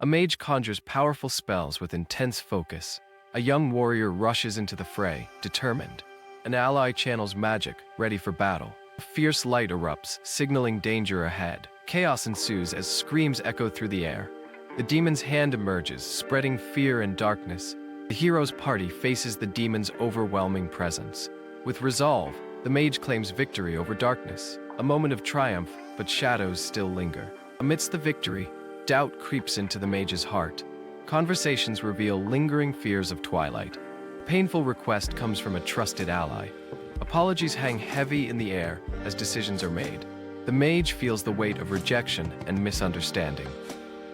A mage conjures powerful spells with intense focus. A young warrior rushes into the fray, determined. An ally channels magic, ready for battle. A fierce light erupts, signaling danger ahead. Chaos ensues as screams echo through the air. The demon's hand emerges, spreading fear and darkness. The hero's party faces the demon's overwhelming presence. With resolve, the mage claims victory over darkness. A moment of triumph, but shadows still linger. Amidst the victory, doubt creeps into the mage's heart. Conversations reveal lingering fears of twilight. A painful request comes from a trusted ally. Apologies hang heavy in the air as decisions are made. The mage feels the weight of rejection and misunderstanding.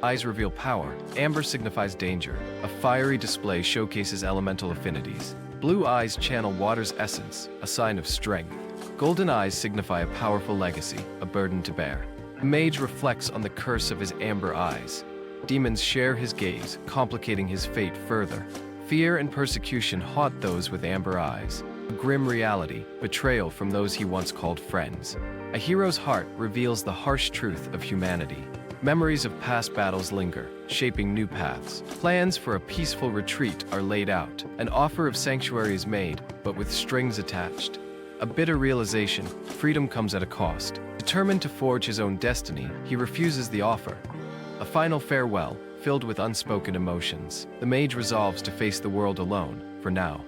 Eyes reveal power. Amber signifies danger. A fiery display showcases elemental affinities. Blue eyes channel water's essence, a sign of strength. Golden eyes signify a powerful legacy, a burden to bear. The mage reflects on the curse of his amber eyes. Demons share his gaze, complicating his fate further. Fear and persecution haunt those with amber eyes. A grim reality, betrayal from those he once called friends. A hero's heart reveals the harsh truth of humanity. Memories of past battles linger, shaping new paths. Plans for a peaceful retreat are laid out. An offer of sanctuary is made, but with strings attached. A bitter realization, freedom comes at a cost. Determined to forge his own destiny, he refuses the offer. A final farewell, filled with unspoken emotions. The mage resolves to face the world alone, for now.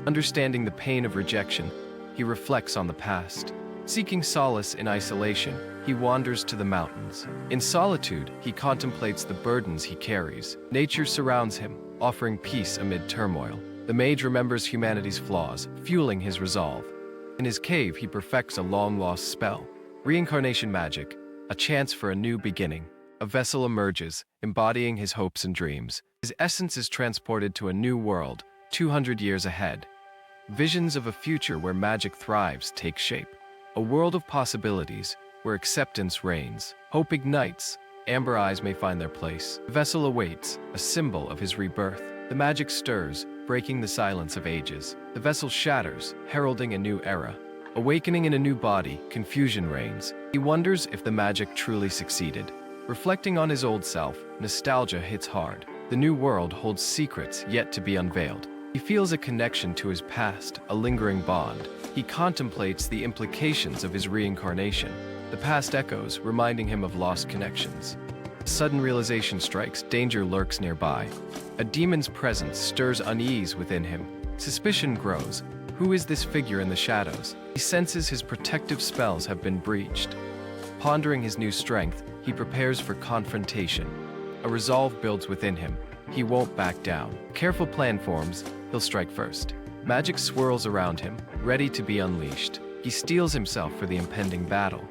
Understanding the pain of rejection, he reflects on the past. Seeking solace in isolation, he wanders to the mountains. In solitude, he contemplates the burdens he carries. Nature surrounds him, offering peace amid turmoil. The mage remembers humanity's flaws, fueling his resolve. In his cave, he perfects a long-lost spell. Reincarnation magic, a chance for a new beginning. A vessel emerges, embodying his hopes and dreams. His essence is transported to a new world, 200 years ahead. Visions of a future where magic thrives take shape. A world of possibilities, where acceptance reigns. Hope ignites. Amber eyes may find their place. The vessel awaits, a symbol of his rebirth. The magic stirs, breaking the silence of ages. The vessel shatters, heralding a new era. Awakening in a new body, confusion reigns. He wonders if the magic truly succeeded. Reflecting on his old self, nostalgia hits hard. The new world holds secrets yet to be unveiled. He feels a connection to his past, a lingering bond. He contemplates the implications of his reincarnation. The past echoes, reminding him of lost connections. A sudden realization strikes, danger lurks nearby. A demon's presence stirs unease within him. Suspicion grows. Who is this figure in the shadows? He senses his protective spells have been breached. Pondering his new strength, he prepares for confrontation. A resolve builds within him. He won't back down. A careful plan forms. He'll strike first. Magic swirls around him, ready to be unleashed. He steels himself for the impending battle.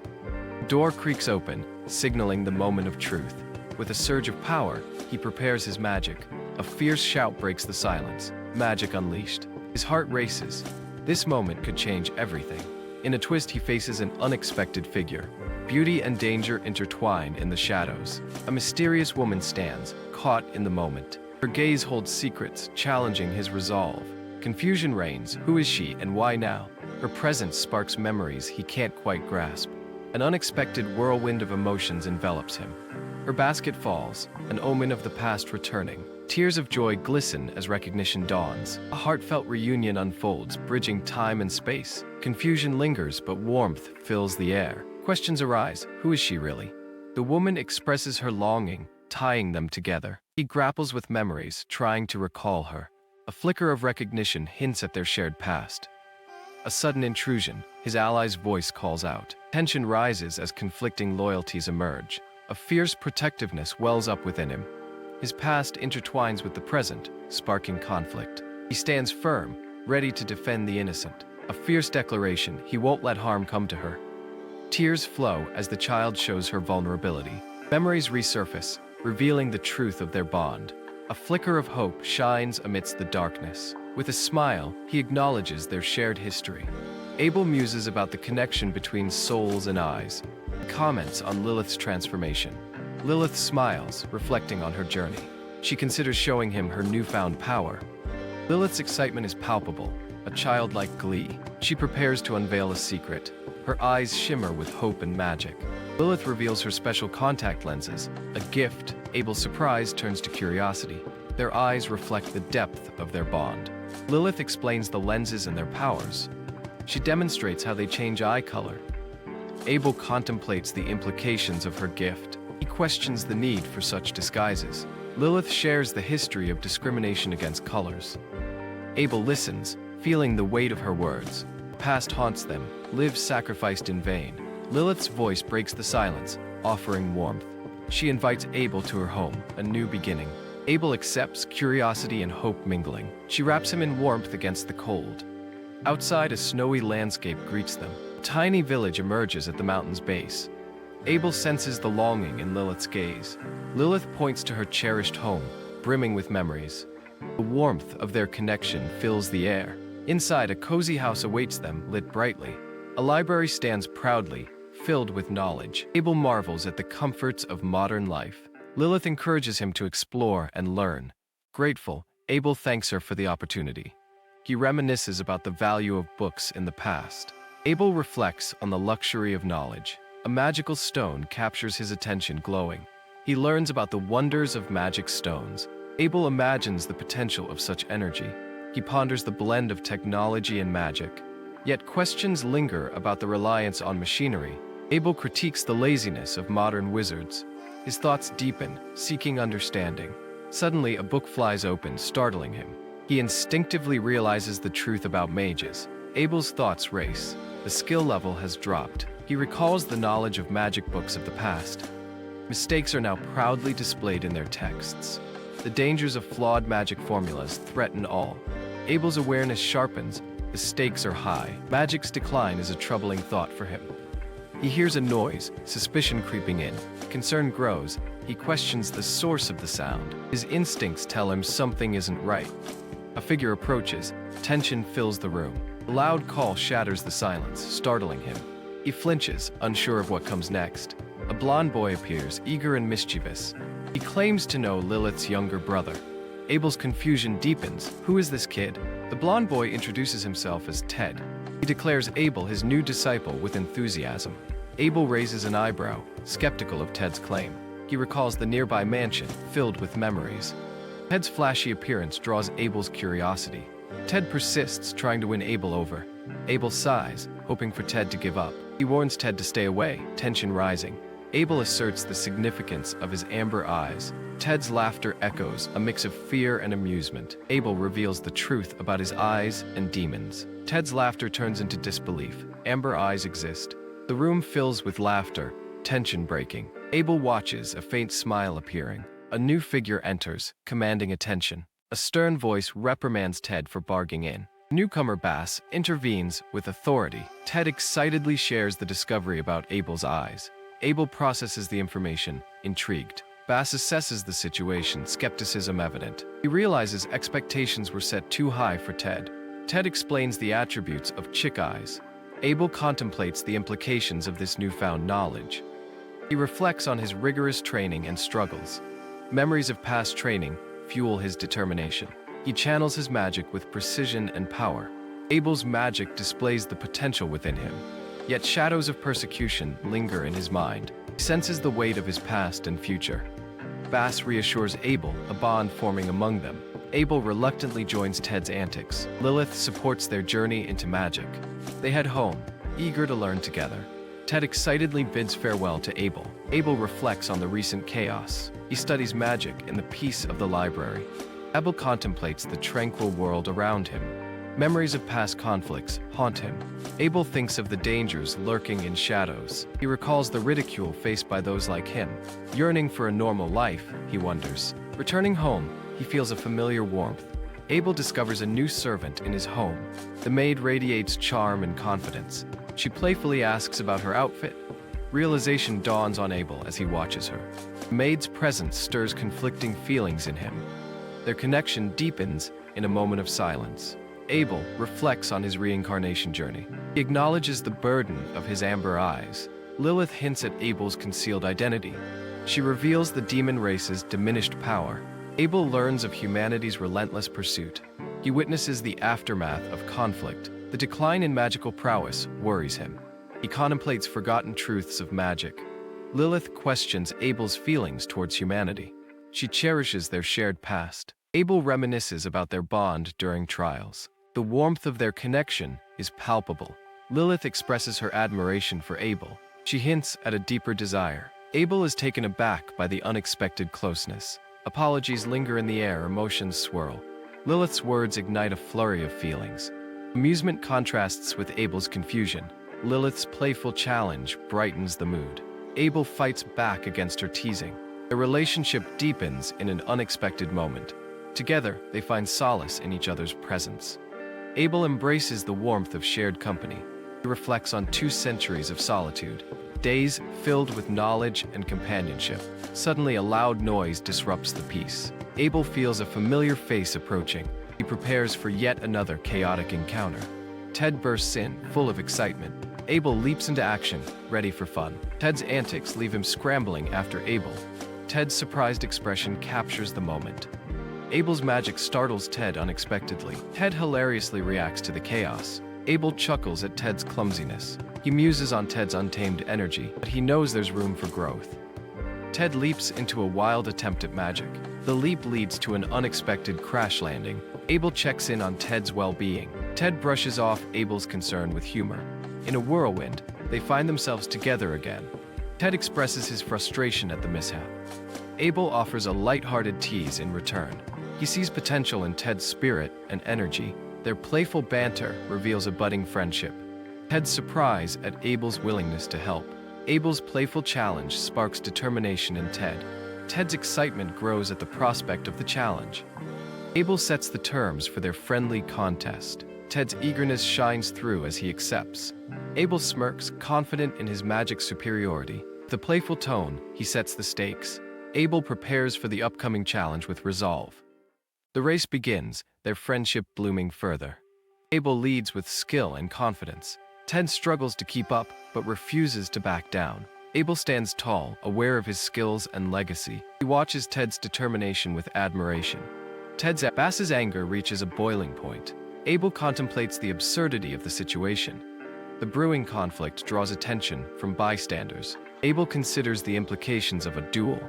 The door creaks open, signaling the moment of truth. With a surge of power, he prepares his magic. A fierce shout breaks the silence. Magic unleashed. His heart races. This moment could change everything. In a twist, he faces an unexpected figure. Beauty and danger intertwine in the shadows. A mysterious woman stands, caught in the moment. Her gaze holds secrets, challenging his resolve. Confusion reigns. Who is she and why now? Her presence sparks memories he can't quite grasp. An unexpected whirlwind of emotions envelops him. Her basket falls, an omen of the past returning. Tears of joy glisten as recognition dawns. A heartfelt reunion unfolds, bridging time and space. Confusion lingers, but warmth fills the air. Questions arise. Who is she really? The woman expresses her longing, tying them together. He grapples with memories, trying to recall her. A flicker of recognition hints at their shared past. A sudden intrusion, his ally's voice calls out. Tension rises as conflicting loyalties emerge. A fierce protectiveness wells up within him. His past intertwines with the present, sparking conflict. He stands firm, ready to defend the innocent. A fierce declaration, he won't let harm come to her. Tears flow as the child shows her vulnerability. Memories resurface, revealing the truth of their bond. A flicker of hope shines amidst the darkness. With a smile, he acknowledges their shared history. Abel muses about the connection between souls and eyes. He comments on Lilith's transformation. Lilith smiles, reflecting on her journey. She considers showing him her newfound power. Lilith's excitement is palpable, a childlike glee. She prepares to unveil a secret. Her eyes shimmer with hope and magic. Lilith reveals her special contact lenses, a gift. Abel's surprise turns to curiosity. Their eyes reflect the depth of their bond. Lilith explains the lenses and their powers. She demonstrates how they change eye color. Abel contemplates the implications of her gift. He questions the need for such disguises. Lilith shares the history of discrimination against colors. Abel listens, feeling the weight of her words. Past haunts them, lives sacrificed in vain. Lilith's voice breaks the silence, offering warmth. She invites Abel to her home, a new beginning. Abel accepts, curiosity and hope mingling. She wraps him in warmth against the cold. Outside, a snowy landscape greets them. A tiny village emerges at the mountain's base. Abel senses the longing in Lilith's gaze. Lilith points to her cherished home, brimming with memories. The warmth of their connection fills the air. Inside, a cozy house awaits them, lit brightly. A library stands proudly, filled with knowledge. Abel marvels at the comforts of modern life. Lilith encourages him to explore and learn. Grateful, Abel thanks her for the opportunity. He reminisces about the value of books in the past. Abel reflects on the luxury of knowledge. A magical stone captures his attention, glowing. He learns about the wonders of magic stones. Abel imagines the potential of such energy. He ponders the blend of technology and magic. Yet questions linger about the reliance on machinery. Abel critiques the laziness of modern wizards. His thoughts deepen, seeking understanding. Suddenly, a book flies open, startling him. He instinctively realizes the truth about mages. Abel's thoughts race. The skill level has dropped. He recalls the knowledge of magic books of the past. Mistakes are now proudly displayed in their texts. The dangers of flawed magic formulas threaten all. Abel's awareness sharpens. The stakes are high. Magic's decline is a troubling thought for him. He hears a noise, suspicion creeping in. Concern grows. He questions the source of the sound. His instincts tell him something isn't right. A figure approaches. Tension fills the room. A loud call shatters the silence, startling him. He flinches, unsure of what comes next. A blond boy appears, eager and mischievous. He claims to know Lilith's younger brother. Abel's confusion deepens. Who is this kid? The blond boy introduces himself as Ted. He declares Abel his new disciple with enthusiasm. Abel raises an eyebrow, skeptical of Ted's claim. He recalls the nearby mansion, filled with memories. Ted's flashy appearance draws Abel's curiosity. Ted persists, trying to win Abel over. Abel sighs, hoping for Ted to give up. He warns Ted to stay away, tension rising. Abel asserts the significance of his amber eyes. Ted's laughter echoes, a mix of fear and amusement. Abel reveals the truth about his eyes and demons. Ted's laughter turns into disbelief. Amber eyes exist. The room fills with laughter, tension breaking. Abel watches, a faint smile appearing. A new figure enters, commanding attention. A stern voice reprimands Ted for barging in. Newcomer Bass intervenes with authority. Ted excitedly shares the discovery about Abel's eyes. Abel processes the information, intrigued. Bass assesses the situation, skepticism evident. He realizes expectations were set too high for Ted. Ted explains the attributes of chick eyes. Abel contemplates the implications of this newfound knowledge. He reflects on his rigorous training and struggles. Memories of past training fuel his determination. He channels his magic with precision and power. Abel's magic displays the potential within him. Yet shadows of persecution linger in his mind. He senses the weight of his past and future. Bass reassures Abel, a bond forming among them. Abel reluctantly joins Ted's antics. Lilith supports their journey into magic. They head home, eager to learn together. Ted excitedly bids farewell to Abel. Abel reflects on the recent chaos. He studies magic in the peace of the library. Abel contemplates the tranquil world around him. Memories of past conflicts haunt him. Abel thinks of the dangers lurking in shadows. He recalls the ridicule faced by those like him. Yearning for a normal life, he wonders. Returning home, he feels a familiar warmth. Abel discovers a new servant in his home. The maid radiates charm and confidence. She playfully asks about her outfit. Realization dawns on Abel as he watches her. The maid's presence stirs conflicting feelings in him. Their connection deepens in a moment of silence. Abel reflects on his reincarnation journey. He acknowledges the burden of his amber eyes. Lilith hints at Abel's concealed identity. She reveals the demon race's diminished power. Abel learns of humanity's relentless pursuit. He witnesses the aftermath of conflict. The decline in magical prowess worries him. He contemplates forgotten truths of magic. Lilith questions Abel's feelings towards humanity. She cherishes their shared past. Abel reminisces about their bond during trials. The warmth of their connection is palpable. Lilith expresses her admiration for Abel. She hints at a deeper desire. Abel is taken aback by the unexpected closeness. Apologies linger in the air, emotions swirl. Lilith's words ignite a flurry of feelings. Amusement contrasts with Abel's confusion. Lilith's playful challenge brightens the mood. Abel fights back against her teasing. Their relationship deepens in an unexpected moment. Together, they find solace in each other's presence. Abel embraces the warmth of shared company. He reflects on 2 centuries of solitude, days filled with knowledge and companionship. Suddenly, a loud noise disrupts the peace. Abel feels a familiar face approaching. He prepares for yet another chaotic encounter. Ted bursts in, full of excitement. Abel leaps into action, ready for fun. Ted's antics leave him scrambling after Abel. Ted's surprised expression captures the moment. Abel's magic startles Ted unexpectedly. Ted hilariously reacts to the chaos. Abel chuckles at Ted's clumsiness. He muses on Ted's untamed energy, but he knows there's room for growth. Ted leaps into a wild attempt at magic. The leap leads to an unexpected crash landing. Abel checks in on Ted's well-being. Ted brushes off Abel's concern with humor. In a whirlwind, they find themselves together again. Ted expresses his frustration at the mishap. Abel offers a light-hearted tease in return. He sees potential in Ted's spirit and energy. Their playful banter reveals a budding friendship. Ted's surprise at Abel's willingness to help. Abel's playful challenge sparks determination in Ted. Ted's excitement grows at the prospect of the challenge. Abel sets the terms for their friendly contest. Ted's eagerness shines through as he accepts. Abel smirks, confident in his magic superiority. With a playful tone, he sets the stakes. Abel prepares for the upcoming challenge with resolve. The race begins, their friendship blooming further. Abel leads with skill and confidence. Ted struggles to keep up, but refuses to back down. Abel stands tall, aware of his skills and legacy. He watches Ted's determination with admiration. Bass's anger reaches a boiling point. Abel contemplates the absurdity of the situation. The brewing conflict draws attention from bystanders. Abel considers the implications of a duel.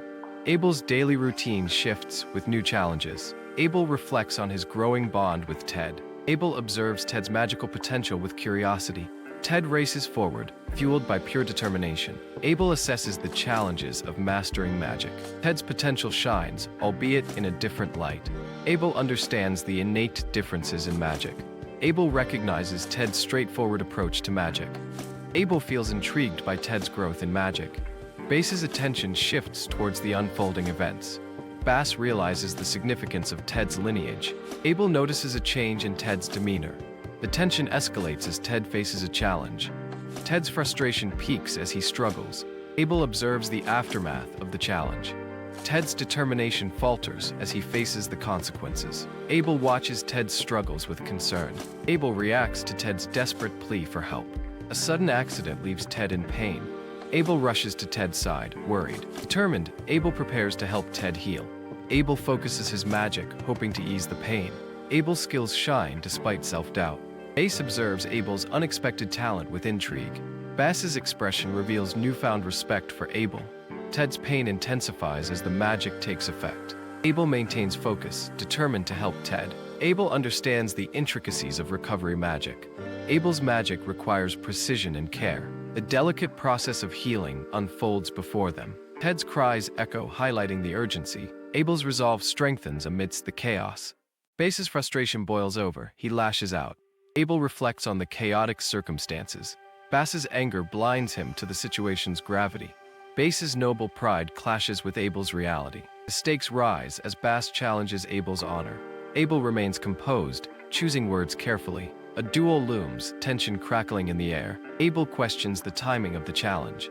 Abel's daily routine shifts with new challenges. Abel reflects on his growing bond with Ted. Abel observes Ted's magical potential with curiosity. Ted races forward, fueled by pure determination. Abel assesses the challenges of mastering magic. Ted's potential shines, albeit in a different light. Abel understands the innate differences in magic. Abel recognizes Ted's straightforward approach to magic. Abel feels intrigued by Ted's growth in magic. Bass's attention shifts towards the unfolding events. Bass realizes the significance of Ted's lineage. Abel notices a change in Ted's demeanor. The tension escalates as Ted faces a challenge. Ted's frustration peaks as he struggles. Abel observes the aftermath of the challenge. Ted's determination falters as he faces the consequences. Abel watches Ted's struggles with concern. Abel reacts to Ted's desperate plea for help. A sudden accident leaves Ted in pain. Abel rushes to Ted's side, worried. Determined, Abel prepares to help Ted heal. Abel focuses his magic, hoping to ease the pain. Abel's skills shine despite self-doubt. Bass observes Abel's unexpected talent with intrigue. Bass's expression reveals newfound respect for Abel. Ted's pain intensifies as the magic takes effect. Abel maintains focus, determined to help Ted. Abel understands the intricacies of recovery magic. Abel's magic requires precision and care. The delicate process of healing unfolds before them. Ted's cries echo, highlighting the urgency. Abel's resolve strengthens amidst the chaos. Bass's frustration boils over. He lashes out. Abel reflects on the chaotic circumstances. Bass's anger blinds him to the situation's gravity. Bass's noble pride clashes with Abel's reality. The stakes rise as Bass challenges Abel's honor. Abel remains composed, choosing words carefully. A duel looms, tension crackling in the air. Abel questions the timing of the challenge.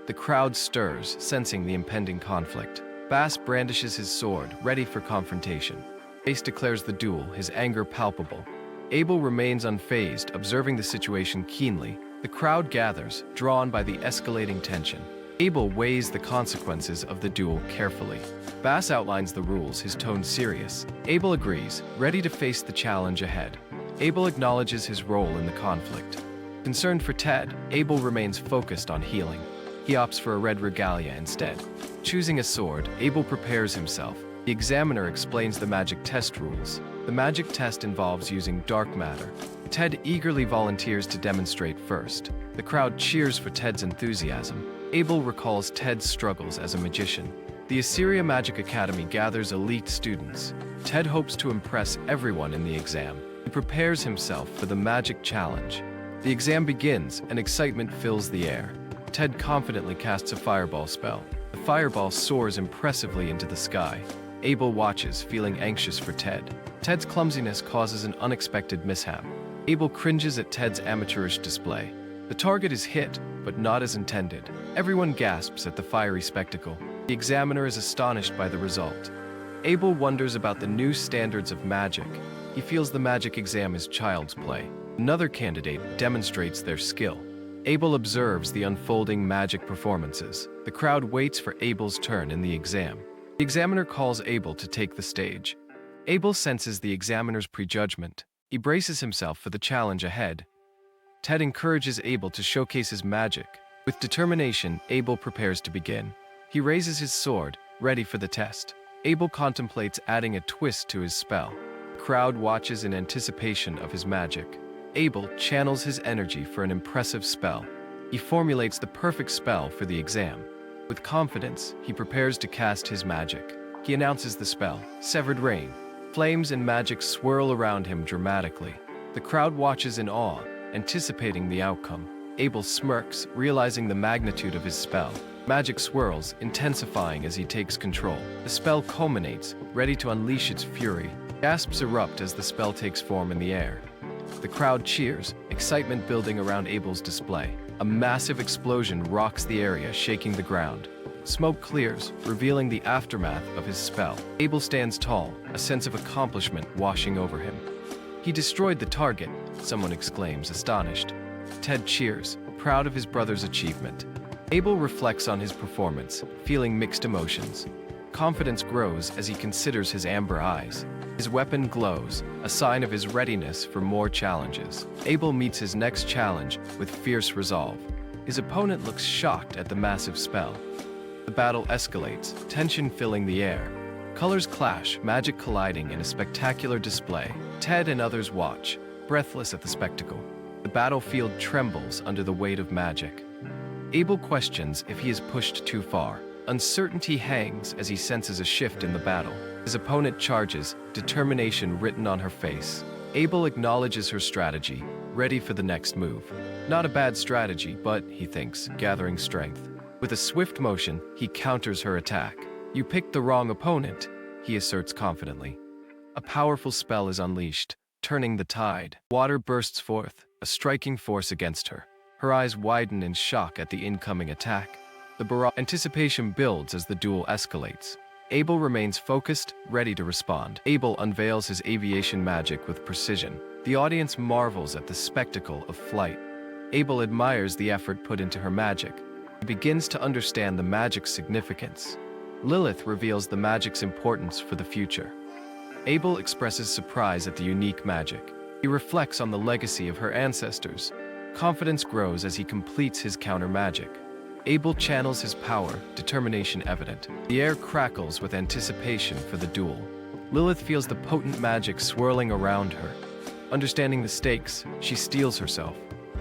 The crowd stirs, sensing the impending conflict. Bass brandishes his sword, ready for confrontation. Bass declares the duel, his anger palpable. Abel remains unfazed, observing the situation keenly. The crowd gathers, drawn by the escalating tension. Abel weighs the consequences of the duel carefully. Bass outlines the rules, his tone serious. Abel agrees, ready to face the challenge ahead. Abel acknowledges his role in the conflict. Concerned for Ted, Abel remains focused on healing. He opts for a red regalia instead. Choosing a sword, Abel prepares himself. The examiner explains the magic test rules. The magic test involves using dark matter. Ted eagerly volunteers to demonstrate first. The crowd cheers for Ted's enthusiasm. Abel recalls Ted's struggles as a magician. The Assyria Magic Academy gathers elite students. Ted hopes to impress everyone in the exam. He prepares himself for the magic challenge. The exam begins, and excitement fills the air. Ted confidently casts a fireball spell. The fireball soars impressively into the sky. Abel watches, feeling anxious for Ted. Ted's clumsiness causes an unexpected mishap. Abel cringes at Ted's amateurish display. The target is hit, but not as intended. Everyone gasps at the fiery spectacle. The examiner is astonished by the result. Abel wonders about the new standards of magic. He feels the magic exam is child's play. Another candidate demonstrates their skill. Abel observes the unfolding magic performances. The crowd waits for Abel's turn in the exam. The examiner calls Abel to take the stage. Abel senses the examiner's prejudgment. He braces himself for the challenge ahead. Ted encourages Abel to showcase his magic. With determination, Abel prepares to begin. He raises his sword, ready for the test. Abel contemplates adding a twist to his spell. The crowd watches in anticipation of his magic. Abel channels his energy for an impressive spell. He formulates the perfect spell for the exam. With confidence, he prepares to cast his magic. He announces the spell, Severed Rain. Flames and magic swirl around him dramatically. The crowd watches in awe, anticipating the outcome. Abel smirks, realizing the magnitude of his spell. Magic swirls, intensifying as he takes control. The spell culminates, ready to unleash its fury. Gasps erupt as the spell takes form in the air. The crowd cheers, excitement building around Abel's display. A massive explosion rocks the area, shaking the ground. Smoke clears, revealing the aftermath of his spell. Abel stands tall, a sense of accomplishment washing over him. He destroyed the target, someone exclaims, astonished. Ted cheers, proud of his brother's achievement. Abel reflects on his performance, feeling mixed emotions. Confidence grows as he considers his amber eyes. His weapon glows, a sign of his readiness for more challenges. Abel meets his next challenge with fierce resolve. His opponent looks shocked at the massive spell. The battle escalates, tension filling the air. Colors clash, magic colliding in a spectacular display. Ted and others watch, breathless at the spectacle. The battlefield trembles under the weight of magic. Abel questions if he is pushed too far. Uncertainty hangs as he senses a shift in the battle. His opponent charges, determination written on her face. Abel acknowledges her strategy, ready for the next move. Not a bad strategy, but, he thinks, gathering strength. With a swift motion, he counters her attack. You picked the wrong opponent, he asserts confidently. A powerful spell is unleashed, turning the tide. Water bursts forth, a striking force against her. Her eyes widen in shock at the incoming attack. The anticipation builds as the duel escalates. Abel remains focused, ready to respond. Abel unveils his aviation magic with precision. The audience marvels at the spectacle of flight. Abel admires the effort put into her magic. He begins to understand the magic's significance. Lilith reveals the magic's importance for the future. Abel expresses surprise at the unique magic. He reflects on the legacy of her ancestors. Confidence grows as he completes his counter magic. Abel channels his power, determination evident. The air crackles with anticipation for the duel. Lilith feels the potent magic swirling around her. Understanding the stakes, she steels herself.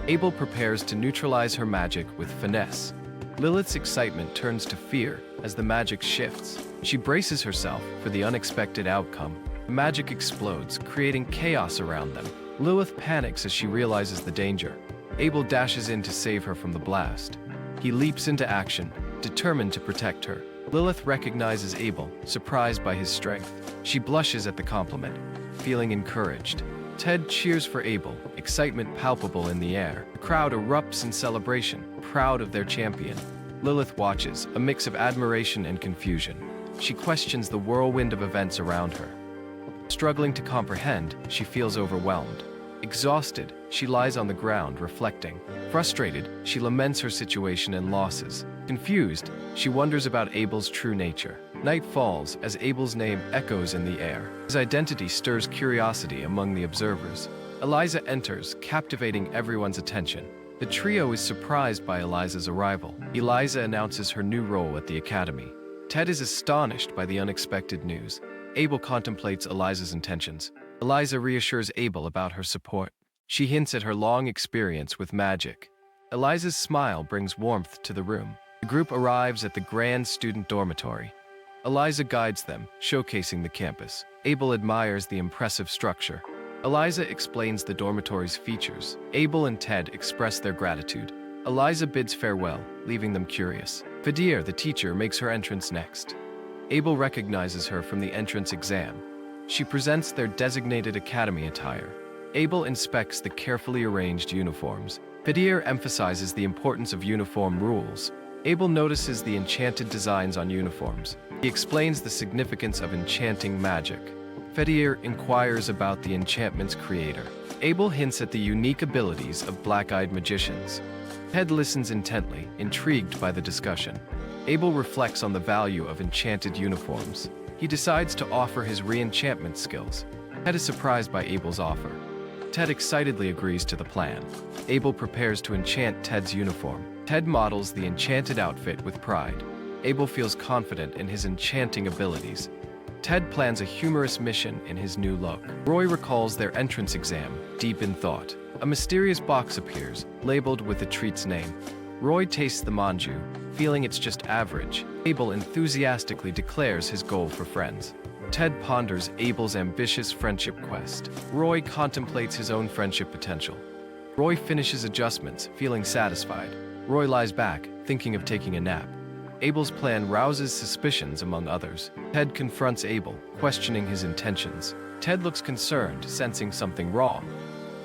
Abel prepares to neutralize her magic with finesse. Lilith's excitement turns to fear as the magic shifts. She braces herself for the unexpected outcome. The magic explodes, creating chaos around them. Lilith panics as she realizes the danger. Abel dashes in to save her from the blast. He leaps into action, determined to protect her. Lilith recognizes Abel, surprised by his strength. She blushes at the compliment, feeling encouraged. Ted cheers for Abel, excitement palpable in the air. The crowd erupts in celebration, proud of their champion. Lilith watches, a mix of admiration and confusion. She questions the whirlwind of events around her. Struggling to comprehend, she feels overwhelmed. Exhausted, she lies on the ground, reflecting. Frustrated, she laments her situation and losses. Confused, she wonders about Abel's true nature. Night falls as Abel's name echoes in the air. His identity stirs curiosity among the observers. Eliza enters, captivating everyone's attention. The trio is surprised by Eliza's arrival. Eliza announces her new role at the academy. Ted is astonished by the unexpected news. Abel contemplates Eliza's intentions. Eliza reassures Abel about her support. She hints at her long experience with magic. Eliza's smile brings warmth to the room. The group arrives at the grand student dormitory. Eliza guides them, showcasing the campus. Abel admires the impressive structure. Eliza explains the dormitory's features. Abel and Ted express their gratitude. Eliza bids farewell, leaving them curious. Fadir, the teacher, makes her entrance next. Abel recognizes her from the entrance exam. She presents their designated academy attire. Abel inspects the carefully arranged uniforms. Fadir emphasizes the importance of uniform rules. Abel notices the enchanted designs on uniforms. He explains the significance of enchanting magic. Fadir inquires about the enchantment's creator. Abel hints at the unique abilities of black-eyed magicians. Ted listens intently, intrigued by the discussion. Abel reflects on the value of enchanted uniforms. He decides to offer his re-enchantment skills. Ted is surprised by Abel's offer. Ted excitedly agrees to the plan. Abel prepares to enchant Ted's uniform. Ted models the enchanted outfit with pride. Abel feels confident in his enchanting abilities. Ted plans a humorous mission in his new look. Roy recalls their entrance exam, deep in thought. A mysterious box appears, labeled with the treat's name. Roy tastes the manju, feeling it's just average. Abel enthusiastically declares his goal for friends. Ted ponders Abel's ambitious friendship quest. Roy contemplates his own friendship potential. Roy finishes adjustments, feeling satisfied. Roy lies back, thinking of taking a nap. Abel's plan rouses suspicions among others. Ted confronts Abel, questioning his intentions. Ted looks concerned, sensing something wrong.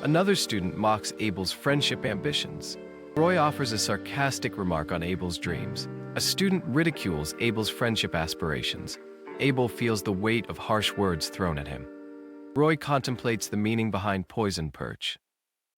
Another student mocks Abel's friendship ambitions. Roy offers a sarcastic remark on Abel's dreams. A student ridicules Abel's friendship aspirations. Abel feels the weight of harsh words thrown at him. Roy contemplates the meaning behind poison perch.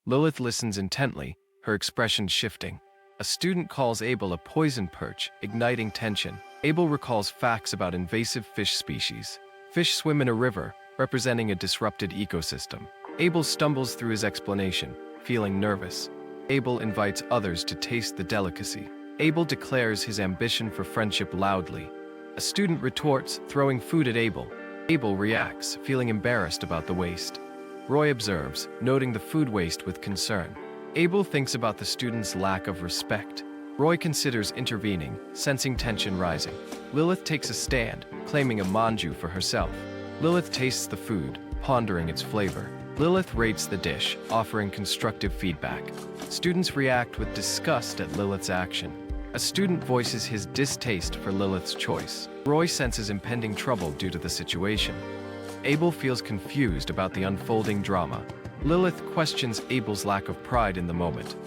Lilith listens intently, her expression shifting. A student calls Abel a poison perch, igniting tension. Abel recalls facts about invasive fish species. Fish swim in a river, representing a disrupted ecosystem. Abel stumbles through his explanation, feeling nervous. Abel invites others to taste the delicacy. Abel declares his ambition for friendship loudly. A student retorts, throwing food at Abel. Abel reacts, feeling embarrassed about the waste. Roy observes, noting the food waste with concern. Abel thinks about the student's lack of respect. Roy considers intervening, sensing tension rising. Lilith takes a stand, claiming a manju for herself. Lilith tastes the food, pondering its flavor. Lilith rates the dish, offering constructive feedback. Students react with disgust at Lilith's action. A student voices his distaste for Lilith's choice. Roy senses impending trouble due to the situation. Abel feels confused about the unfolding drama. Lilith questions Abel's lack of pride in the moment.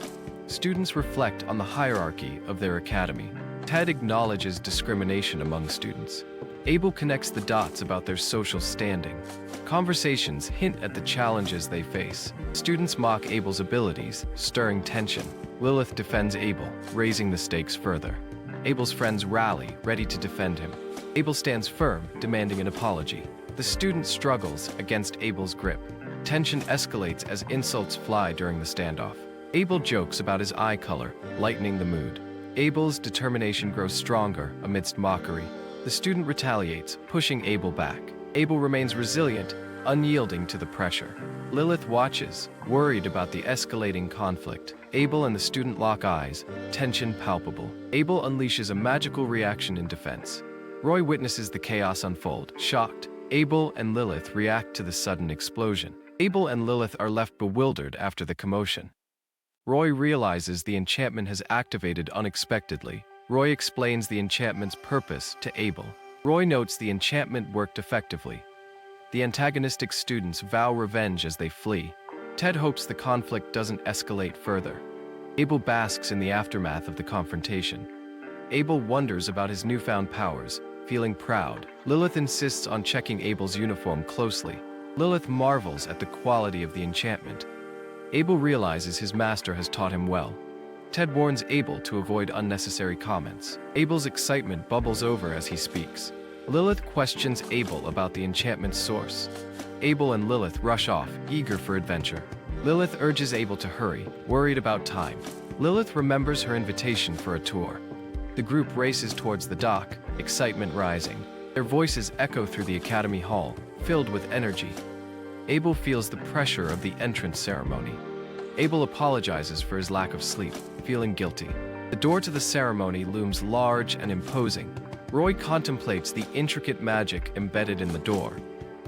Students reflect on the hierarchy of their academy. Ted acknowledges discrimination among students. Abel connects the dots about their social standing. Conversations hint at the challenges they face. Students mock Abel's abilities, stirring tension. Lilith defends Abel, raising the stakes further. Abel's friends rally, ready to defend him. Abel stands firm, demanding an apology. The student struggles against Abel's grip. Tension escalates as insults fly during the standoff. Abel jokes about his eye color, lightening the mood. Abel's determination grows stronger amidst mockery. The student retaliates, pushing Abel back. Abel remains resilient, unyielding to the pressure. Lilith watches, worried about the escalating conflict. Abel and the student lock eyes, tension palpable. Abel unleashes a magical reaction in defense. Roy witnesses the chaos unfold, shocked. Abel and Lilith react to the sudden explosion. Abel and Lilith are left bewildered after the commotion. Roy realizes the enchantment has activated unexpectedly. Roy explains the enchantment's purpose to Abel. Roy notes the enchantment worked effectively. The antagonistic students vow revenge as they flee. Ted hopes the conflict doesn't escalate further. Abel basks in the aftermath of the confrontation. Abel wonders about his newfound powers, feeling proud. Lilith insists on checking Abel's uniform closely. Lilith marvels at the quality of the enchantment. Abel realizes his master has taught him well. Ted warns Abel to avoid unnecessary comments. Abel's excitement bubbles over as he speaks. Lilith questions Abel about the enchantment's source. Abel and Lilith rush off, eager for adventure. Lilith urges Abel to hurry, worried about time. Lilith remembers her invitation for a tour. The group races towards the dock, excitement rising. Their voices echo through the academy hall, filled with energy. Abel feels the pressure of the entrance ceremony. Abel apologizes for his lack of sleep, feeling guilty. The door to the ceremony looms large and imposing. Roy contemplates the intricate magic embedded in the door.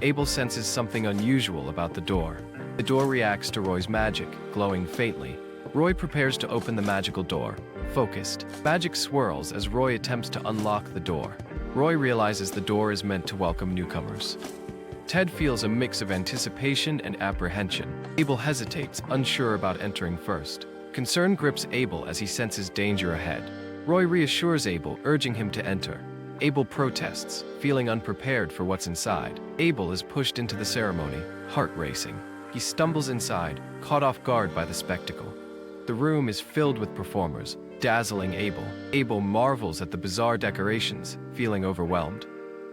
Abel senses something unusual about the door. The door reacts to Roy's magic, glowing faintly. Roy prepares to open the magical door. Focused, magic swirls as Roy attempts to unlock the door. Roy realizes the door is meant to welcome newcomers. Ted feels a mix of anticipation and apprehension. Abel hesitates, unsure about entering first. Concern grips Abel as he senses danger ahead. Roy reassures Abel, urging him to enter. Abel protests, feeling unprepared for what's inside. Abel is pushed into the ceremony, heart racing. He stumbles inside, caught off guard by the spectacle. The room is filled with performers, dazzling Abel. Abel marvels at the bizarre decorations, feeling overwhelmed.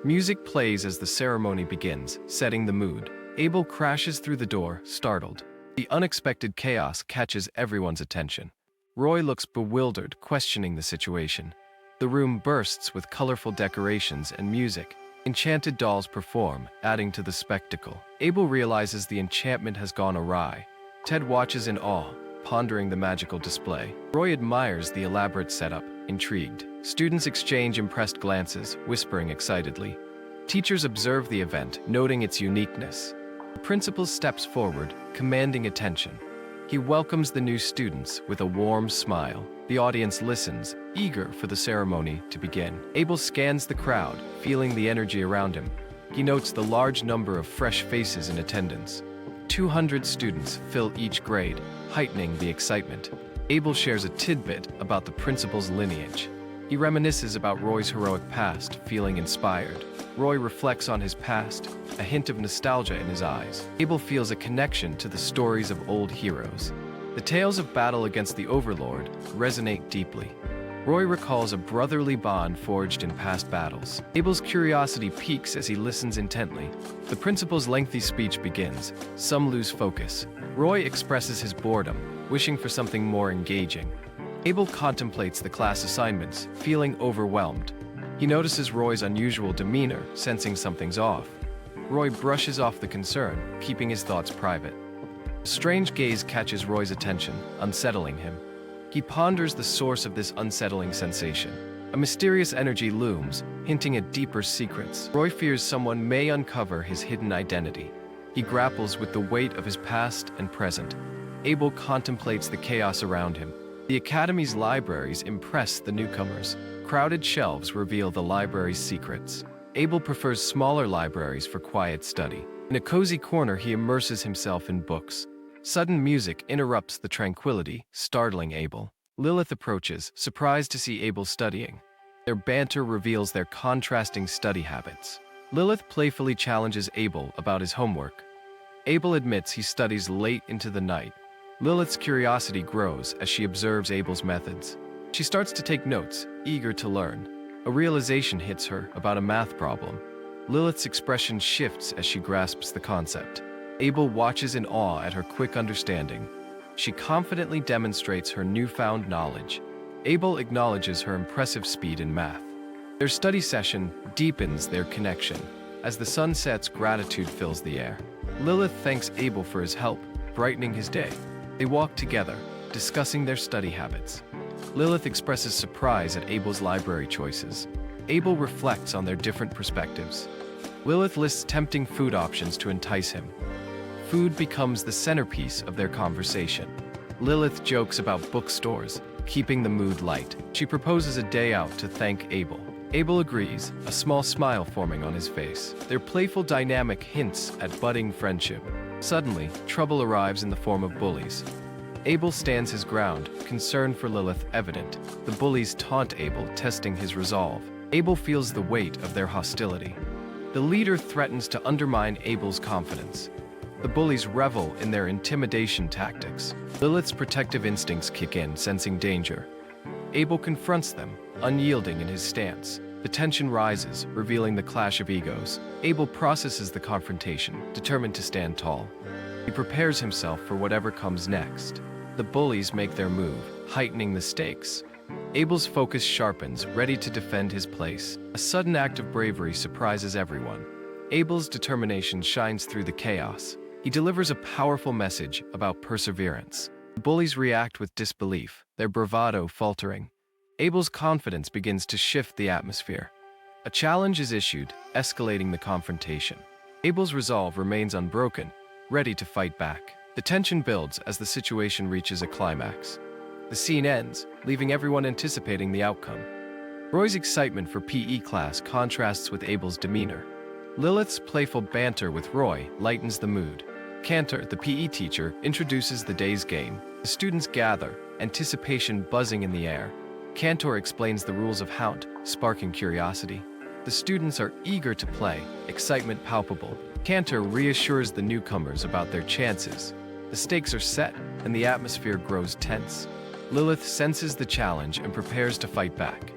Music plays as the ceremony begins, setting the mood. Abel crashes through the door, startled. The unexpected chaos catches everyone's attention. Roy looks bewildered, questioning the situation. The room bursts with colorful decorations and music. Enchanted dolls perform, adding to the spectacle. Abel realizes the enchantment has gone awry. Ted watches in awe, pondering the magical display. Roy admires the elaborate setup, intrigued. Students exchange impressed glances, whispering excitedly. Teachers observe the event, noting its uniqueness. The principal steps forward, commanding attention. He welcomes the new students with a warm smile. The audience listens, eager for the ceremony to begin. Abel scans the crowd, feeling the energy around him. He notes the large number of fresh faces in attendance. 200 students fill each grade, heightening the excitement. Abel shares a tidbit about the principal's lineage. He reminisces about Roy's heroic past, feeling inspired. Roy reflects on his past, a hint of nostalgia in his eyes. Abel feels a connection to the stories of old heroes. The tales of battle against the Overlord resonate deeply. Roy recalls a brotherly bond forged in past battles. Abel's curiosity peaks as he listens intently. The principal's lengthy speech begins. Some lose focus. Roy expresses his boredom, wishing for something more engaging. Abel contemplates the class assignments, feeling overwhelmed. He notices Roy's unusual demeanor, sensing something's off. Roy brushes off the concern, keeping his thoughts private. A strange gaze catches Roy's attention, unsettling him. He ponders the source of this unsettling sensation. A mysterious energy looms, hinting at deeper secrets. Roy fears someone may uncover his hidden identity. He grapples with the weight of his past and present. Abel contemplates the chaos around him. The Academy's libraries impress the newcomers. Crowded shelves reveal the library's secrets. Abel prefers smaller libraries for quiet study. In a cozy corner, he immerses himself in books. Sudden music interrupts the tranquility, startling Abel. Lilith approaches, surprised to see Abel studying. Their banter reveals their contrasting study habits. Lilith playfully challenges Abel about his homework. Abel admits he studies late into the night. Lilith's curiosity grows as she observes Abel's methods. She starts to take notes, eager to learn. A realization hits her about a math problem. Lilith's expression shifts as she grasps the concept. Abel watches in awe at her quick understanding. She confidently demonstrates her newfound knowledge. Abel acknowledges her impressive speed in math. Their study session deepens their connection. As the sun sets, gratitude fills the air. Lilith thanks Abel for his help, brightening his day. They walk together, discussing their study habits. Lilith expresses surprise at Abel's library choices. Abel reflects on their different perspectives. Lilith lists tempting food options to entice him. Food becomes the centerpiece of their conversation. Lilith jokes about bookstores, keeping the mood light. She proposes a day out to thank Abel. Abel agrees, a small smile forming on his face. Their playful dynamic hints at budding friendship. Suddenly, trouble arrives in the form of bullies. Abel stands his ground, concern for Lilith evident. The bullies taunt Abel, testing his resolve. Abel feels the weight of their hostility. The leader threatens to undermine Abel's confidence. The bullies revel in their intimidation tactics. Lilith's protective instincts kick in, sensing danger. Abel confronts them, unyielding in his stance. The tension rises, revealing the clash of egos. Abel processes the confrontation, determined to stand tall. He prepares himself for whatever comes next. The bullies make their move, heightening the stakes. Abel's focus sharpens, ready to defend his place. A sudden act of bravery surprises everyone. Abel's determination shines through the chaos. He delivers a powerful message about perseverance. The bullies react with disbelief, their bravado faltering. Abel's confidence begins to shift the atmosphere. A challenge is issued, escalating the confrontation. Abel's resolve remains unbroken, ready to fight back. The tension builds as the situation reaches a climax. The scene ends, leaving everyone anticipating the outcome. Roy's excitement for PE class contrasts with Abel's demeanor. Lilith's playful banter with Roy lightens the mood. Cantor, the PE teacher, introduces the day's game. The students gather, anticipation buzzing in the air. Cantor explains the rules of Haunt, sparking curiosity. The students are eager to play, excitement palpable. Cantor reassures the newcomers about their chances. The stakes are set, and the atmosphere grows tense. Lilith senses the challenge and prepares to fight back.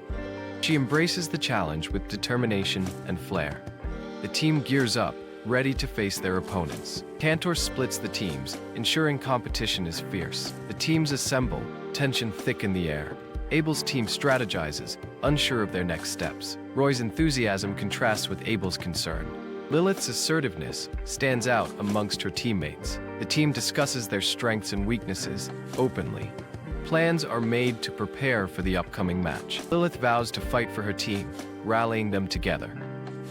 She embraces the challenge with determination and flair. The team gears up, ready to face their opponents. Cantor splits the teams, ensuring competition is fierce. The teams assemble, tension thick in the air. Abel's team strategizes, unsure of their next steps. Roy's enthusiasm contrasts with Abel's concern. Lilith's assertiveness stands out amongst her teammates. The team discusses their strengths and weaknesses openly. Plans are made to prepare for the upcoming match. Lilith vows to fight for her team, rallying them together.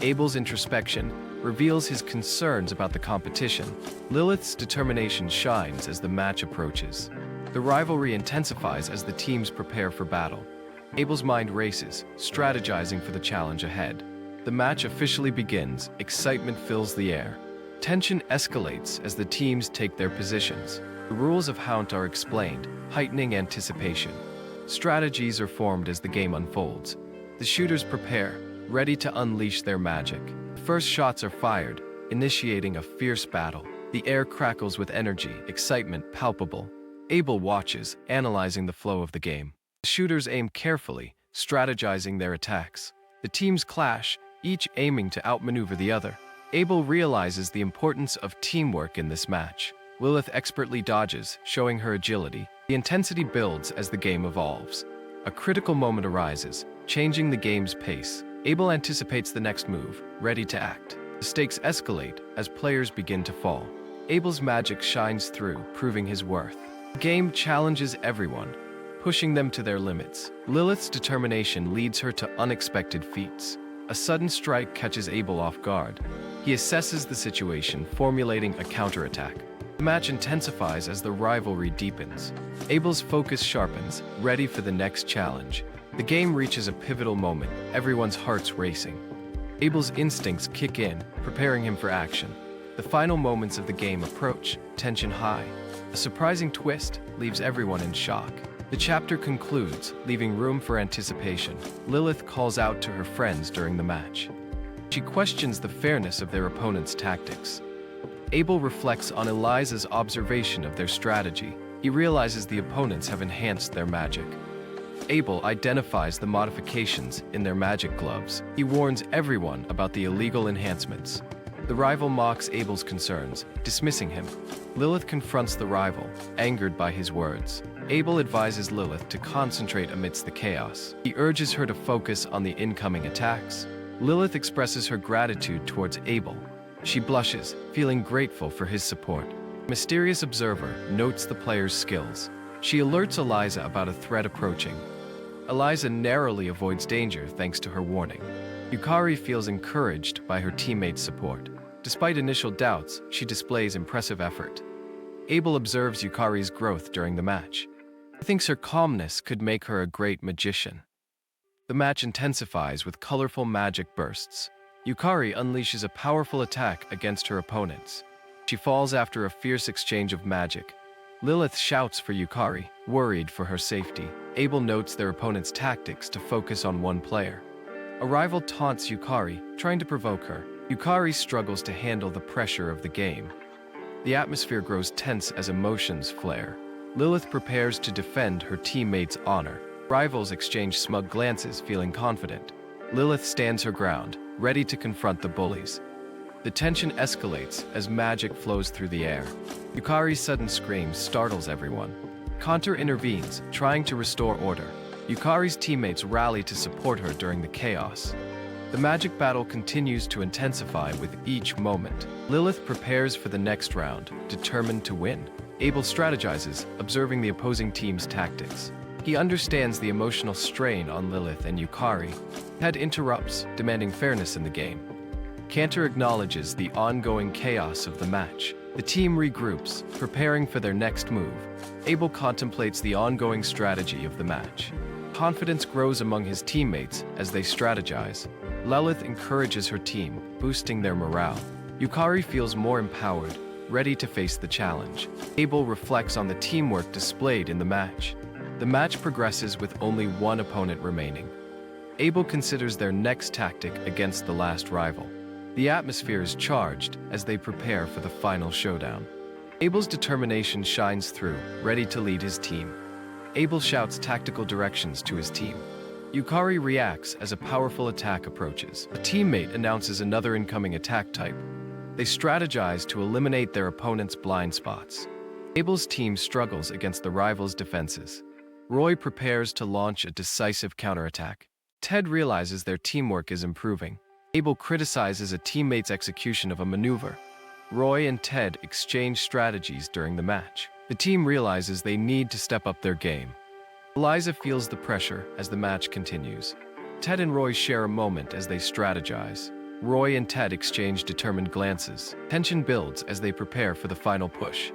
Abel's introspection reveals his concerns about the competition. Lilith's determination shines as the match approaches. The rivalry intensifies as the teams prepare for battle. Abel's mind races, strategizing for the challenge ahead. The match officially begins, excitement fills the air. Tension escalates as the teams take their positions. The rules of Haunt are explained, heightening anticipation. Strategies are formed as the game unfolds. The shooters prepare, ready to unleash their magic. The first shots are fired, initiating a fierce battle. The air crackles with energy, excitement palpable. Abel watches, analyzing the flow of the game. The shooters aim carefully, strategizing their attacks. The teams clash, each aiming to outmaneuver the other. Abel realizes the importance of teamwork in this match. Lilith expertly dodges, showing her agility. The intensity builds as the game evolves. A critical moment arises, changing the game's pace. Abel anticipates the next move, ready to act. The stakes escalate as players begin to fall. Abel's magic shines through, proving his worth. The game challenges everyone, pushing them to their limits. Lilith's determination leads her to unexpected feats. A sudden strike catches Abel off guard. He assesses the situation, formulating a counterattack. The match intensifies as the rivalry deepens. Abel's focus sharpens, ready for the next challenge. The game reaches a pivotal moment, everyone's hearts racing. Abel's instincts kick in, preparing him for action. The final moments of the game approach, tension high. A surprising twist leaves everyone in shock. The chapter concludes, leaving room for anticipation. Lilith calls out to her friends during the match. She questions the fairness of their opponent's tactics. Abel reflects on Eliza's observation of their strategy. He realizes the opponents have enhanced their magic. Abel identifies the modifications in their magic gloves. He warns everyone about the illegal enhancements. The rival mocks Abel's concerns, dismissing him. Lilith confronts the rival, angered by his words. Abel advises Lilith to concentrate amidst the chaos. He urges her to focus on the incoming attacks. Lilith expresses her gratitude towards Abel. She blushes, feeling grateful for his support. A mysterious observer notes the player's skills. She alerts Eliza about a threat approaching. Eliza narrowly avoids danger thanks to her warning. Yukari feels encouraged by her teammates' support. Despite initial doubts, she displays impressive effort. Abel observes Yukari's growth during the match. He thinks her calmness could make her a great magician. The match intensifies with colorful magic bursts. Yukari unleashes a powerful attack against her opponents. She falls after a fierce exchange of magic. Lilith shouts for Yukari, worried for her safety. Abel notes their opponent's tactics to focus on one player. A rival taunts Yukari, trying to provoke her. Yukari struggles to handle the pressure of the game. The atmosphere grows tense as emotions flare. Lilith prepares to defend her teammates' honor. Rivals exchange smug glances, feeling confident. Lilith stands her ground, ready to confront the bullies. The tension escalates as magic flows through the air. Yukari's sudden scream startles everyone. Kanter intervenes, trying to restore order. Yukari's teammates rally to support her during the chaos. The magic battle continues to intensify with each moment. Lilith prepares for the next round, determined to win. Abel strategizes, observing the opposing team's tactics. He understands the emotional strain on Lilith and Yukari. Ted interrupts, demanding fairness in the game. Kanter acknowledges the ongoing chaos of the match. The team regroups, preparing for their next move. Abel contemplates the ongoing strategy of the match. Confidence grows among his teammates as they strategize. Lilith encourages her team, boosting their morale. Yukari feels more empowered, ready to face the challenge. Abel reflects on the teamwork displayed in the match. The match progresses with only one opponent remaining. Abel considers their next tactic against the last rival. The atmosphere is charged as they prepare for the final showdown. Abel's determination shines through, ready to lead his team. Abel shouts tactical directions to his team. Yukari reacts as a powerful attack approaches. A teammate announces another incoming attack type. They strategize to eliminate their opponent's blind spots. Abel's team struggles against the rival's defenses. Roy prepares to launch a decisive counterattack. Ted realizes their teamwork is improving. Abel criticizes a teammate's execution of a maneuver. Roy and Ted exchange strategies during the match. The team realizes they need to step up their game. Eliza feels the pressure as the match continues. Ted and Roy share a moment as they strategize. Roy and Ted exchange determined glances. Tension builds as they prepare for the final push.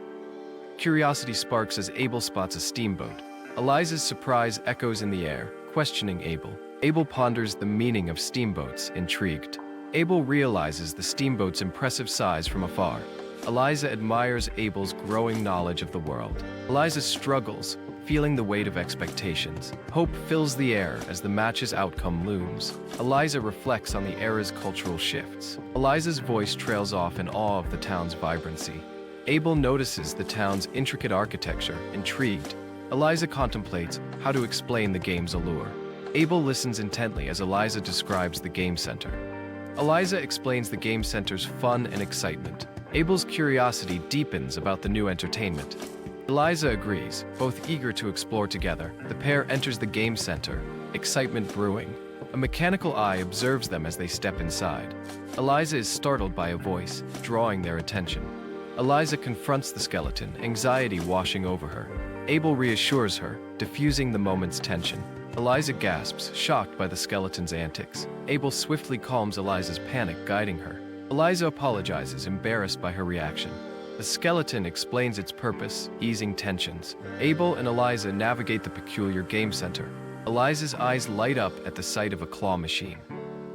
Curiosity sparks as Abel spots a steamboat. Eliza's surprise echoes in the air, questioning Abel. Abel ponders the meaning of steamboats, intrigued. Abel realizes the steamboat's impressive size from afar. Eliza admires Abel's growing knowledge of the world. Eliza struggles, feeling the weight of expectations. Hope fills the air as the match's outcome looms. Eliza reflects on the era's cultural shifts. Eliza's voice trails off in awe of the town's vibrancy. Abel notices the town's intricate architecture, intrigued. Eliza contemplates how to explain the game's allure. Abel listens intently as Eliza describes the game center. Eliza explains the game center's fun and excitement. Abel's curiosity deepens about the new entertainment. Eliza agrees, both eager to explore together. The pair enters the game center, excitement brewing. A mechanical eye observes them as they step inside. Eliza is startled by a voice, drawing their attention. Eliza confronts the skeleton, anxiety washing over her. Abel reassures her, diffusing the moment's tension. Eliza gasps, shocked by the skeleton's antics. Abel swiftly calms Eliza's panic, guiding her. Eliza apologizes, embarrassed by her reaction. The skeleton explains its purpose, easing tensions. Abel and Eliza navigate the peculiar game center. Eliza's eyes light up at the sight of a claw machine.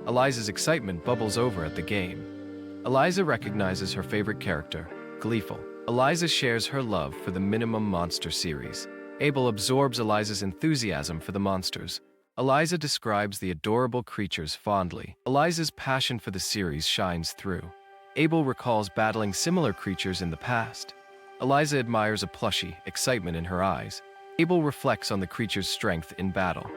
Eliza's excitement bubbles over at the game. Eliza recognizes her favorite character, Gleeful. Eliza shares her love for the Minimum Monster series. Abel absorbs Eliza's enthusiasm for the monsters. Eliza describes the adorable creatures fondly. Eliza's passion for the series shines through. Abel recalls battling similar creatures in the past. Eliza admires a plushie, excitement in her eyes. Abel reflects on the creature's strength in battle.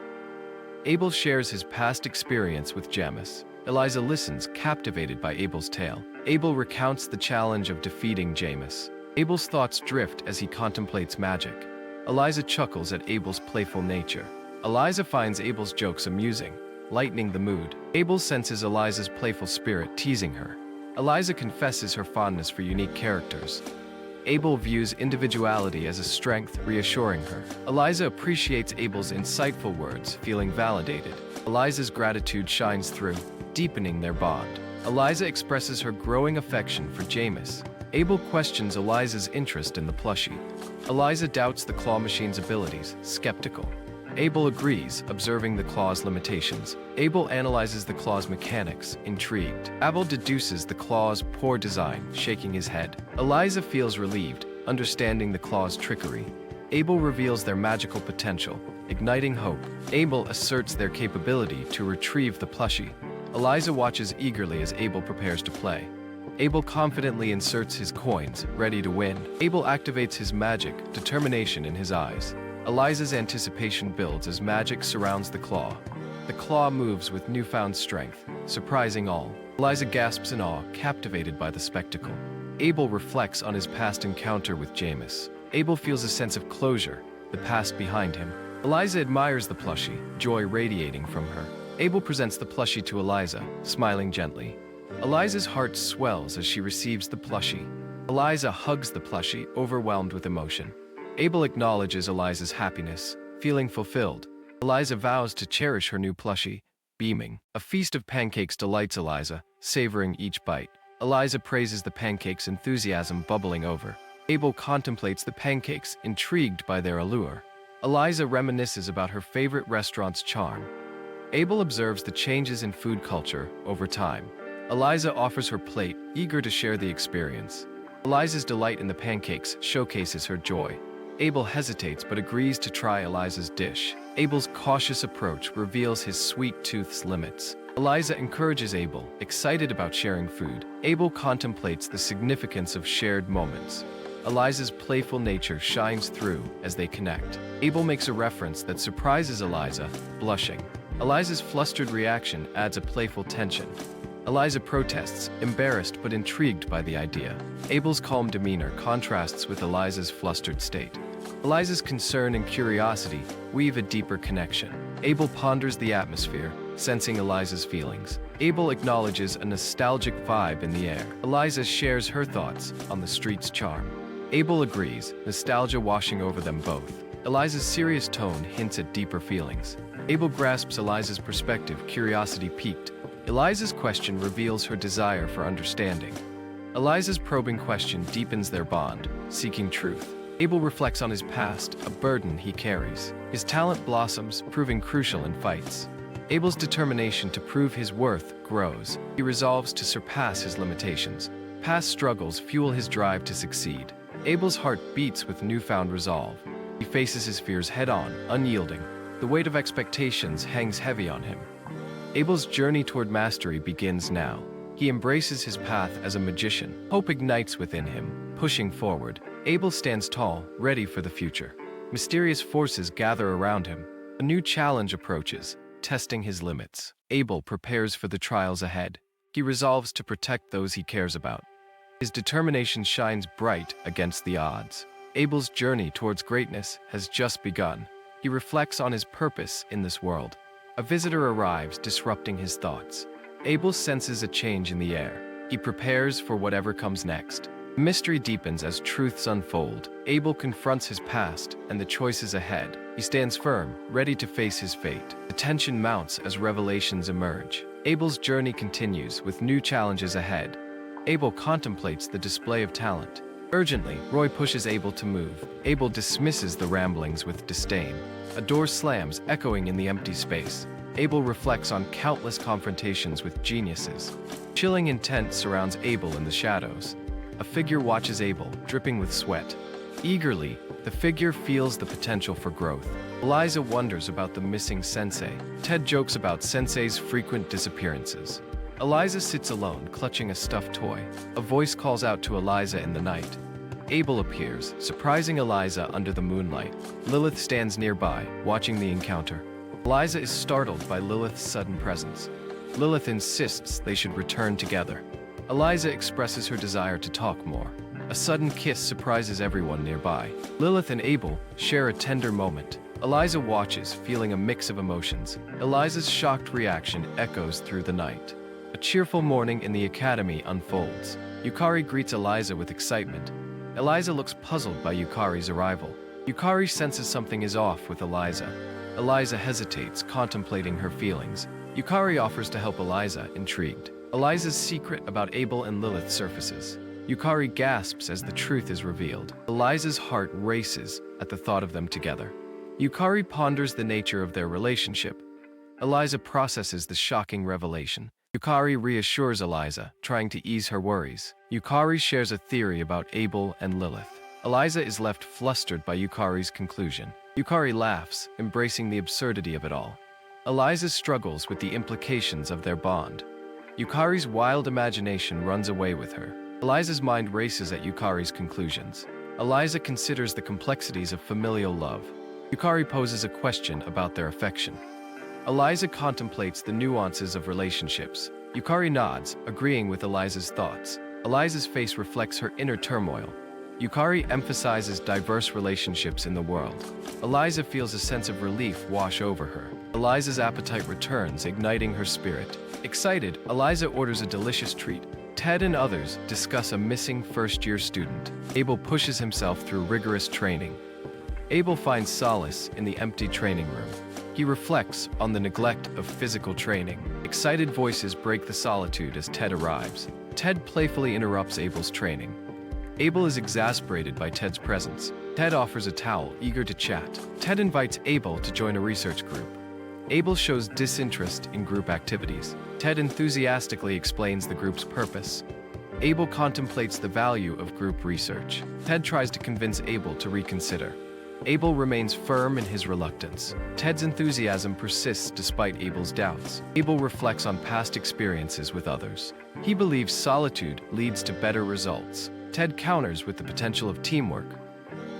Abel shares his past experience with Jamis. Eliza listens, captivated by Abel's tale. Abel recounts the challenge of defeating Jamis. Abel's thoughts drift as he contemplates magic. Eliza chuckles at Abel's playful nature. Eliza finds Abel's jokes amusing, lightening the mood. Abel senses Eliza's playful spirit, teasing her. Eliza confesses her fondness for unique characters. Abel views individuality as a strength, reassuring her. Eliza appreciates Abel's insightful words, feeling validated. Eliza's gratitude shines through, deepening their bond. Eliza expresses her growing affection for Jamis. Abel questions Eliza's interest in the plushie. Eliza doubts the claw machine's abilities, skeptical. Abel agrees, observing the claw's limitations. Abel analyzes the claw's mechanics, intrigued. Abel deduces the claw's poor design, shaking his head. Eliza feels relieved, understanding the claw's trickery. Abel reveals their magical potential, igniting hope. Abel asserts their capability to retrieve the plushie. Eliza watches eagerly as Abel prepares to play. Abel confidently inserts his coins, ready to win. Abel activates his magic, determination in his eyes. Eliza's anticipation builds as magic surrounds the claw. The claw moves with newfound strength, surprising all. Eliza gasps in awe, captivated by the spectacle. Abel reflects on his past encounter with Jamis. Abel feels a sense of closure, the past behind him. Eliza admires the plushie, joy radiating from her. Abel presents the plushie to Eliza, smiling gently. Eliza's heart swells as she receives the plushie. Eliza hugs the plushie, overwhelmed with emotion. Abel acknowledges Eliza's happiness, feeling fulfilled. Eliza vows to cherish her new plushie, beaming. A feast of pancakes delights Eliza, savoring each bite. Eliza praises the pancakes, enthusiasm bubbling over. Abel contemplates the pancakes, intrigued by their allure. Eliza reminisces about her favorite restaurant's charm. Abel observes the changes in food culture over time. Eliza offers her plate, eager to share the experience. Eliza's delight in the pancakes showcases her joy. Abel hesitates but agrees to try Eliza's dish. Abel's cautious approach reveals his sweet tooth's limits. Eliza encourages Abel, excited about sharing food. Abel contemplates the significance of shared moments. Eliza's playful nature shines through as they connect. Abel makes a reference that surprises Eliza, blushing. Eliza's flustered reaction adds a playful tension. Eliza protests, embarrassed but intrigued by the idea. Abel's calm demeanor contrasts with Eliza's flustered state. Eliza's concern and curiosity weave a deeper connection. Abel ponders the atmosphere, sensing Eliza's feelings. Abel acknowledges a nostalgic vibe in the air. Eliza shares her thoughts on the street's charm. Abel agrees, nostalgia washing over them both. Eliza's serious tone hints at deeper feelings. Abel grasps Eliza's perspective, curiosity piqued. Eliza's question reveals her desire for understanding. Eliza's probing question deepens their bond, seeking truth. Abel reflects on his past, a burden he carries. His talent blossoms, proving crucial in fights. Abel's determination to prove his worth grows. He resolves to surpass his limitations. Past struggles fuel his drive to succeed. Abel's heart beats with newfound resolve. He faces his fears head-on, unyielding. The weight of expectations hangs heavy on him. Abel's journey toward mastery begins now. He embraces his path as a magician. Hope ignites within him, pushing forward. Abel stands tall, ready for the future. Mysterious forces gather around him. A new challenge approaches, testing his limits. Abel prepares for the trials ahead. He resolves to protect those he cares about. His determination shines bright against the odds. Abel's journey towards greatness has just begun. He reflects on his purpose in this world. A visitor arrives, disrupting his thoughts. Abel senses a change in the air. He prepares for whatever comes next. The mystery deepens as truths unfold. Abel confronts his past and the choices ahead. He stands firm, ready to face his fate. The tension mounts as revelations emerge. Abel's journey continues with new challenges ahead. Abel contemplates the display of talent. Urgently, Roy pushes Abel to move. Abel dismisses the ramblings with disdain. A door slams, echoing in the empty space. Abel reflects on countless confrontations with geniuses. Chilling intent surrounds Abel in the shadows. A figure watches Abel, dripping with sweat. Eagerly, the figure feels the potential for growth. Eliza wonders about the missing sensei. Ted jokes about sensei's frequent disappearances. Eliza sits alone, clutching a stuffed toy. A voice calls out to Eliza in the night. Abel appears, surprising Eliza under the moonlight. Lilith stands nearby, watching the encounter. Eliza is startled by Lilith's sudden presence. Lilith insists they should return together. Eliza expresses her desire to talk more. A sudden kiss surprises everyone nearby. Lilith and Abel share a tender moment. Eliza watches, feeling a mix of emotions. Eliza's shocked reaction echoes through the night. A cheerful morning in the academy unfolds. Yukari greets Eliza with excitement. Eliza looks puzzled by Yukari's arrival. Yukari senses something is off with Eliza. Eliza hesitates, contemplating her feelings. Yukari offers to help Eliza, intrigued. Eliza's secret about Abel and Lilith surfaces. Yukari gasps as the truth is revealed. Eliza's heart races at the thought of them together. Yukari ponders the nature of their relationship. Eliza processes the shocking revelation. Yukari reassures Eliza, trying to ease her worries. Yukari shares a theory about Abel and Lilith. Eliza is left flustered by Yukari's conclusion. Yukari laughs, embracing the absurdity of it all. Eliza struggles with the implications of their bond. Yukari's wild imagination runs away with her. Eliza's mind races at Yukari's conclusions. Eliza considers the complexities of familial love. Yukari poses a question about their affection. Eliza contemplates the nuances of relationships. Yukari nods, agreeing with Eliza's thoughts. Eliza's face reflects her inner turmoil. Yukari emphasizes diverse relationships in the world. Eliza feels a sense of relief wash over her. Eliza's appetite returns, igniting her spirit. Excited, Eliza orders a delicious treat. Ted and others discuss a missing first-year student. Abel pushes himself through rigorous training. Abel finds solace in the empty training room. He reflects on the neglect of physical training. Excited voices break the solitude as Ted arrives. Ted playfully interrupts Abel's training. Abel is exasperated by Ted's presence. Ted offers a towel, eager to chat. Ted invites Abel to join a research group. Abel shows disinterest in group activities. Ted enthusiastically explains the group's purpose. Abel contemplates the value of group research. Ted tries to convince Abel to reconsider. Abel remains firm in his reluctance. Ted's enthusiasm persists despite Abel's doubts. Abel reflects on past experiences with others. He believes solitude leads to better results. Ted counters with the potential of teamwork.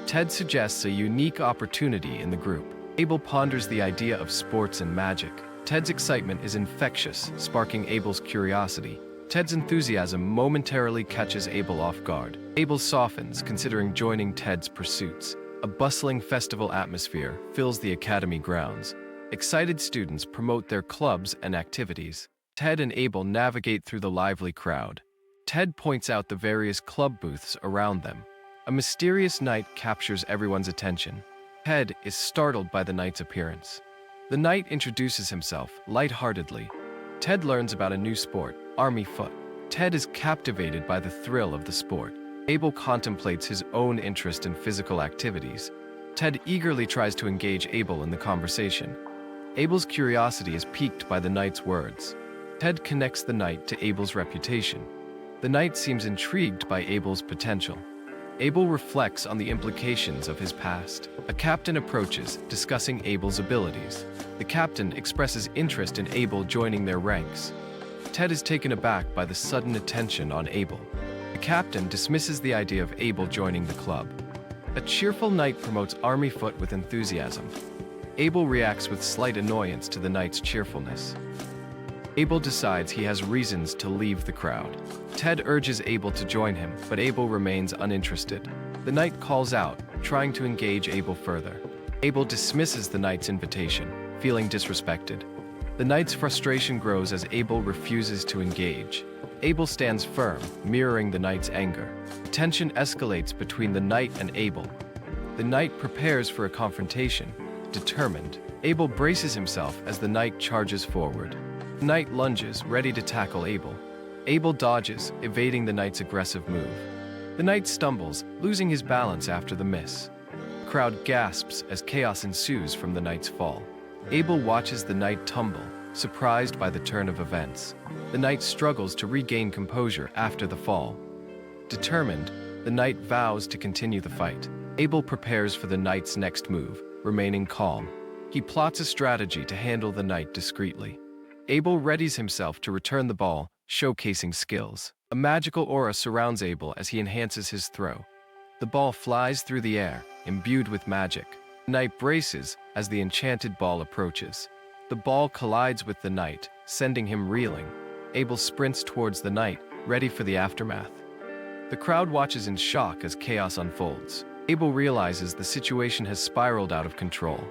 Ted suggests a unique opportunity in the group. Abel ponders the idea of sports and magic. Ted's excitement is infectious, sparking Abel's curiosity. Ted's enthusiasm momentarily catches Abel off guard. Abel softens, considering joining Ted's pursuits. A bustling festival atmosphere fills the academy grounds. Excited students promote their clubs and activities. Ted and Abel navigate through the lively crowd. Ted points out the various club booths around them. A mysterious knight captures everyone's attention. Ted is startled by the knight's appearance. The knight introduces himself lightheartedly. Ted learns about a new sport, army foot. Ted is captivated by the thrill of the sport. Abel contemplates his own interest in physical activities. Ted eagerly tries to engage Abel in the conversation. Abel's curiosity is piqued by the knight's words. Ted connects the knight to Abel's reputation. The knight seems intrigued by Abel's potential. Abel reflects on the implications of his past. A captain approaches, discussing Abel's abilities. The captain expresses interest in Abel joining their ranks. Ted is taken aback by the sudden attention on Abel. The captain dismisses the idea of Abel joining the club. A cheerful knight promotes army foot with enthusiasm. Abel reacts with slight annoyance to the knight's cheerfulness. Abel decides he has reasons to leave the crowd. Ted urges Abel to join him, but Abel remains uninterested. The knight calls out, trying to engage Abel further. Abel dismisses the knight's invitation, feeling disrespected. The knight's frustration grows as Abel refuses to engage. Abel stands firm, mirroring the knight's anger. Tension escalates between the knight and Abel. The knight prepares for a confrontation, determined. Abel braces himself as the knight charges forward. The knight lunges, ready to tackle Abel. Abel dodges, evading the knight's aggressive move. The knight stumbles, losing his balance after the miss. The crowd gasps as chaos ensues from the knight's fall. Abel watches the knight tumble, surprised by the turn of events. The knight struggles to regain composure after the fall. Determined, the knight vows to continue the fight. Abel prepares for the knight's next move, remaining calm. He plots a strategy to handle the knight discreetly. Abel readies himself to return the ball, showcasing skills. A magical aura surrounds Abel as he enhances his throw. The ball flies through the air, imbued with magic. The knight braces as the enchanted ball approaches. The ball collides with the knight, sending him reeling. Abel sprints towards the knight, ready for the aftermath. The crowd watches in shock as chaos unfolds. Abel realizes the situation has spiraled out of control.